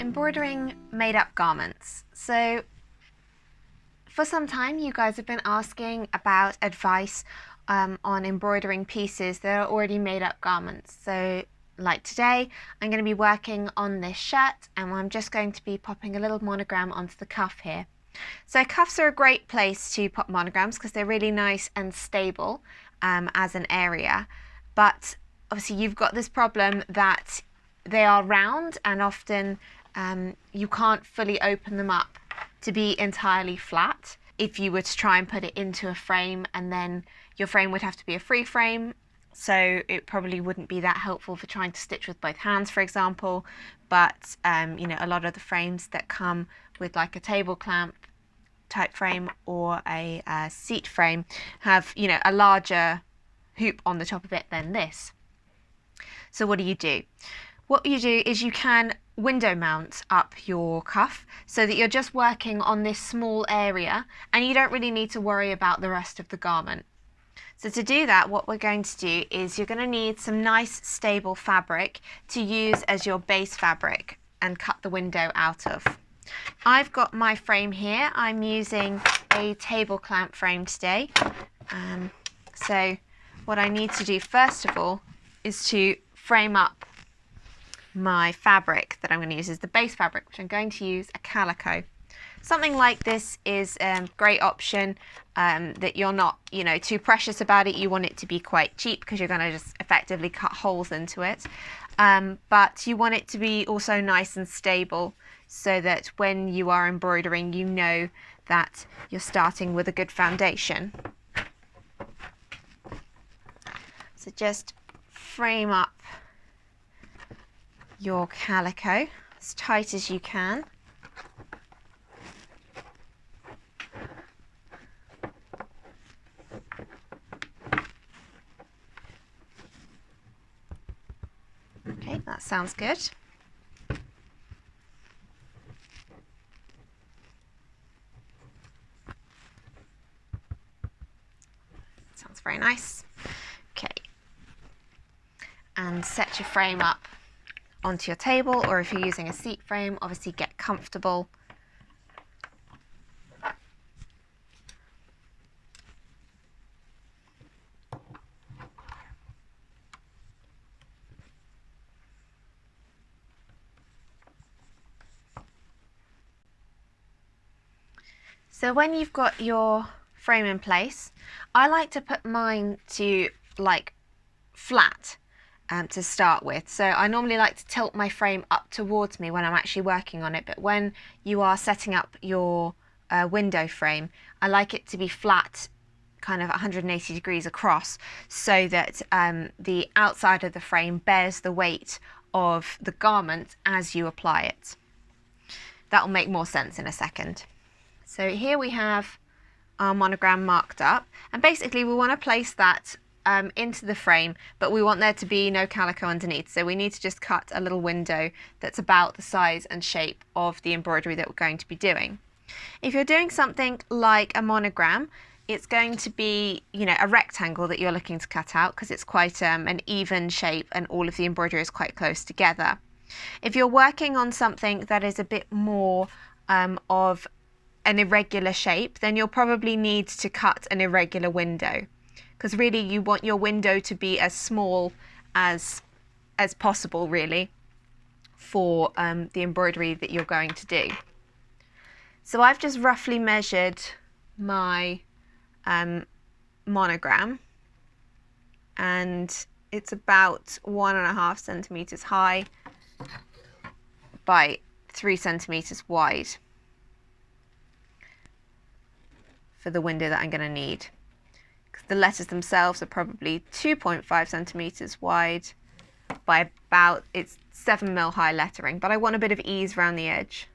embroidering made up garments. So for some time you guys have been asking about advice on embroidering pieces that are already made up garments. So like today I'm going to be working on this shirt and I'm just going to be popping a little monogram onto the cuff here. So cuffs are a great place to pop monograms because they're really nice and stable as an area, but obviously you've got this problem that they are round and often you can't fully open them up to be entirely flat if you were to try and put it into a frame, and then your frame would have to be a free frame, so it probably wouldn't be that helpful for trying to stitch with both hands, for example. But you know, a lot of the frames that come with like a table clamp type frame or a seat frame have, you know, a larger hoop on the top of it than this. So what do? What you do is you can window mount up your cuff so that you're just working on this small area and you don't really need to worry about the rest of the garment. So to do that, what we're going to do is you're going to need some nice stable fabric to use as your base fabric and cut the window out of. I've got my frame here. I'm using a table clamp frame today. So what I need to do first of all is to frame up my fabric that I'm going to use as the base fabric, which I'm going to use a Calico. Something like this is a great option that you're not, you know, too precious about it. You want it to be quite cheap because you're going to just effectively cut holes into it. But you want it to be also nice and stable so that when you are embroidering, you know that you're starting with a good foundation. So just frame up your Calico as tight as you can. Okay, that sounds good. Sounds very nice. Okay, and set your frame up onto your table, or if you're using a seat frame, obviously get comfortable. So when you've got your frame in place, I like to put mine to like flat to start with. So I normally like to tilt my frame up towards me when I'm actually working on it, but when you are setting up your window frame, I like it to be flat, kind of 180 degrees across, so that the outside of the frame bears the weight of the garment as you apply it. That will make more sense in a second. So here we have our monogram marked up, and basically we want to place that into the frame, but we want there to be no calico underneath, so we need to just cut a little window that's about the size and shape of the embroidery that we're going to be doing. If you're doing something like a monogram, it's going to be, you know, a rectangle that you're looking to cut out because it's quite an even shape and all of the embroidery is quite close together. If you're working on something that is a bit more of an irregular shape, then you'll probably need to cut an irregular window, because really you want your window to be as small as possible, really, for the embroidery that you're going to do. So I've just roughly measured my monogram, and it's about 1.5 centimeters high by 3 centimeters wide for the window that I'm going to need. The letters themselves are probably 2.5 centimeters wide by about, it's 7mm high lettering, but I want a bit of ease around the edge.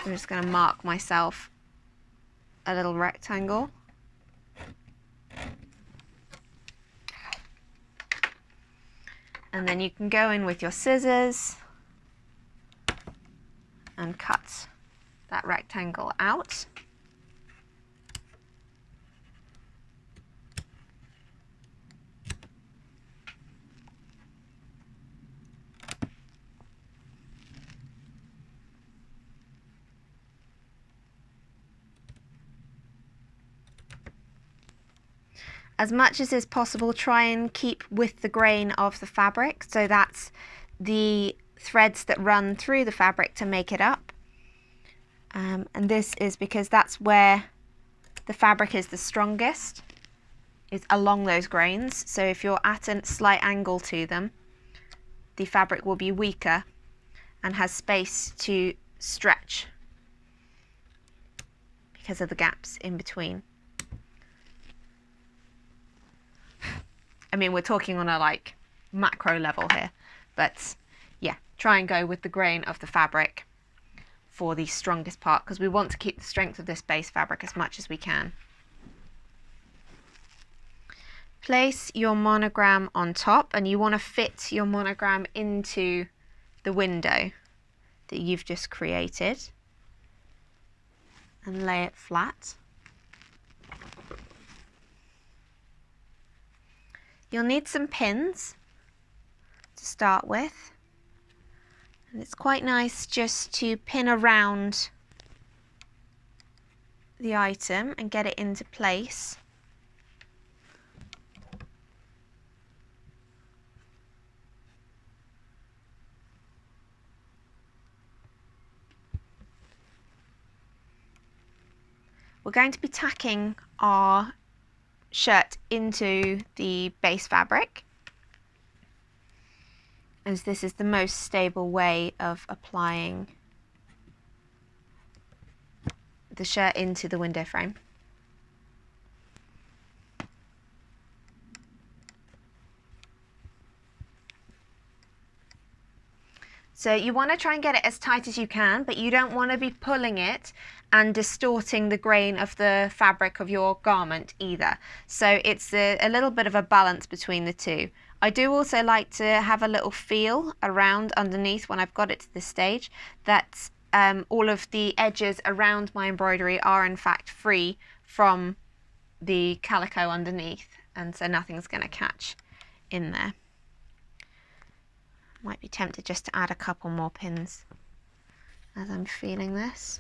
I'm just going to mark myself a little rectangle. And then you can go in with your scissors and cut that rectangle out. As much as is possible, try and keep with the grain of the fabric, so that's the threads that run through the fabric to make it up. And this is because that's where the fabric is the strongest, is along those grains. So if you're at a slight angle to them, the fabric will be weaker and has space to stretch because of the gaps in between. I mean, we're talking on a macro level here, but yeah, try and go with the grain of the fabric for the strongest part, because we want to keep the strength of this base fabric as much as we can. Place your monogram on top, and you want to fit your monogram into the window that you've just created and lay it flat. You'll need some pins to start with, and it's quite nice just to pin around the item and get it into place. We're going to be tacking our shirt into the base fabric, as this is the most stable way of applying the shirt into the window frame. So you want to try and get it as tight as you can, but you don't want to be pulling it and distorting the grain of the fabric of your garment either. So it's a little bit of a balance between the two. I do also like to have a little feel around underneath when I've got it to this stage that all of the edges around my embroidery are in fact free from the calico underneath, and so nothing's going to catch in there. Might be tempted just to add a couple more pins as I'm feeling this.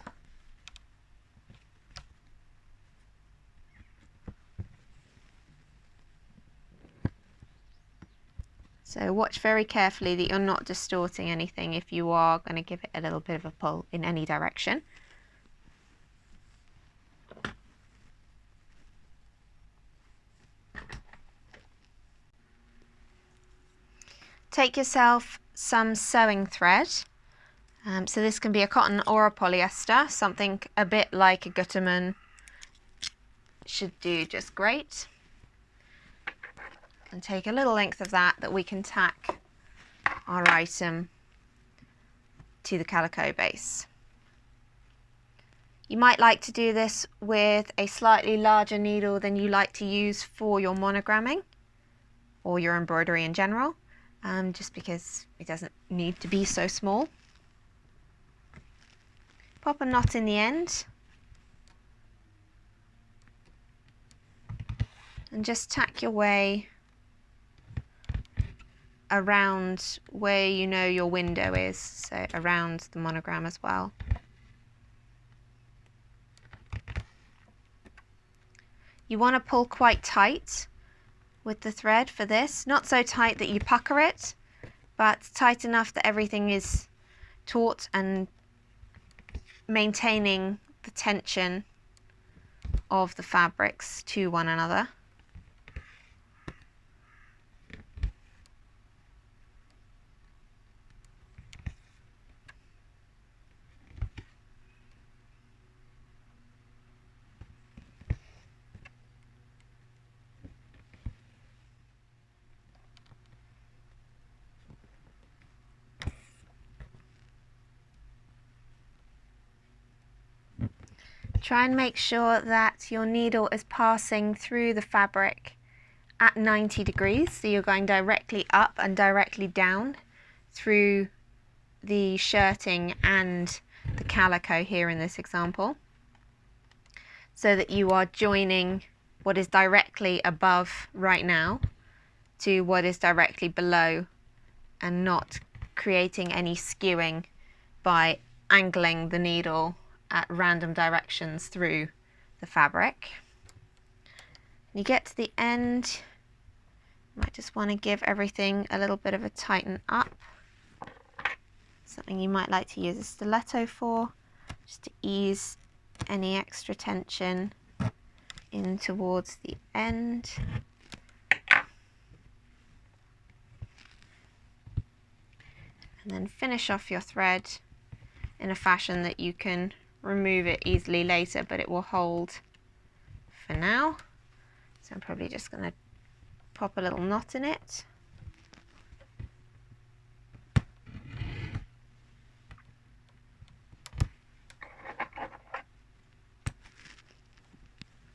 So watch very carefully that you're not distorting anything if you are going to give it a little bit of a pull in any direction. Take yourself some sewing thread. So this can be a cotton or a polyester, something a bit like a Gutterman should do just great. And take a little length of that we can tack our item to the calico base. You might like to do this with a slightly larger needle than you like to use for your monogramming or your embroidery in general. Just because it doesn't need to be so small. Pop a knot in the end and just tack your way around where you know your window is, so around the monogram as well. You want to pull quite tight with the thread for this, not so tight that you pucker it, but tight enough that everything is taut and maintaining the tension of the fabrics to one another. Try and make sure that your needle is passing through the fabric at 90 degrees, so you're going directly up and directly down through the shirting and the calico here in this example, so that you are joining what is directly above right now to what is directly below, and not creating any skewing by angling the needle at random directions through the fabric. You get to the end, you might just want to give everything a little bit of a tighten up. Something you might like to use a stiletto for, just to ease any extra tension in towards the end. And then finish off your thread in a fashion that you can remove it easily later, but it will hold for now. So I'm probably just going to pop a little knot in it.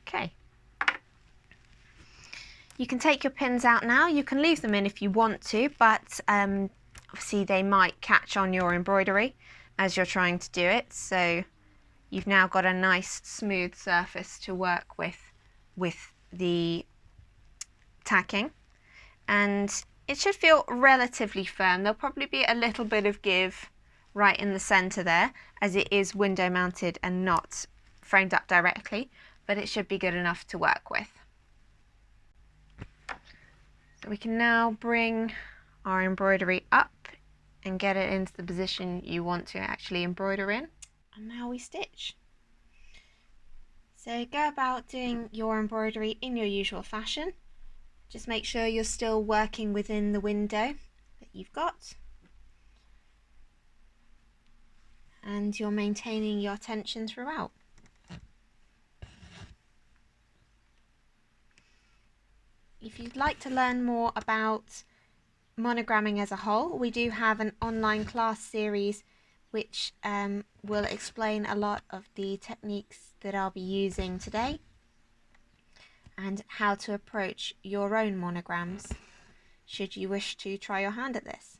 Okay. You can take your pins out now. You can leave them in if you want to, but obviously they might catch on your embroidery as you're trying to do it. So you've now got a nice smooth surface to work with the tacking, and it should feel relatively firm. There'll probably be a little bit of give right in the center there, as it is window mounted and not framed up directly, but it should be good enough to work with. So we can now bring our embroidery up and get it into the position you want to actually embroider in. And now we stitch. So go about doing your embroidery in your usual fashion. Just make sure you're still working within the window that you've got. And you're maintaining your tension throughout. If you'd like to learn more about monogramming as a whole, we do have an online class series which will explain a lot of the techniques that I'll be using today and how to approach your own monograms should you wish to try your hand at this.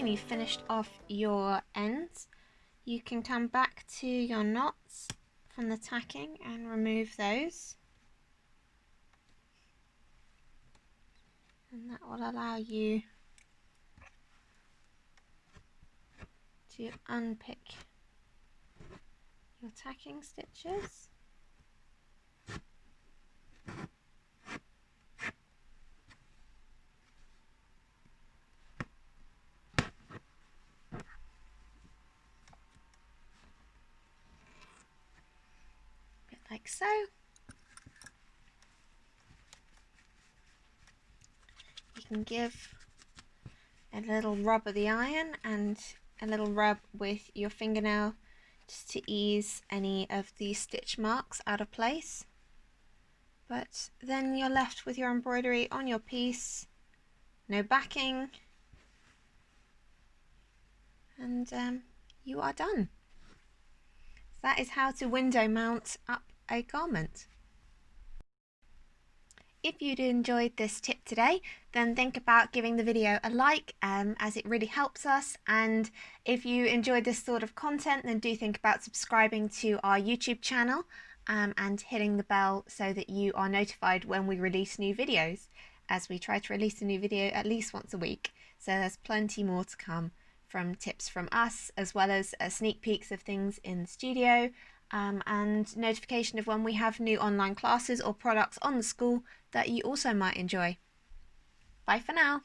and you've finished off your ends, you can come back to your knots from the tacking and remove those. And that will allow you to unpick your tacking stitches. Bit like so. You can give a little rub of the iron and a little rub with your fingernail just to ease any of the stitch marks out of place. But then you're left with your embroidery on your piece, no backing, and you are done. That is how to window mount up a garment. If you'd enjoyed this tip today, then think about giving the video a like, as it really helps us. And if you enjoyed this sort of content, then do think about subscribing to our YouTube channel and hitting the bell so that you are notified when we release new videos, as we try to release a new video at least once a week. So there's plenty more to come from tips from us, as well as sneak peeks of things in the studio, and notification of when we have new online classes or products on the school that you also might enjoy. Bye for now.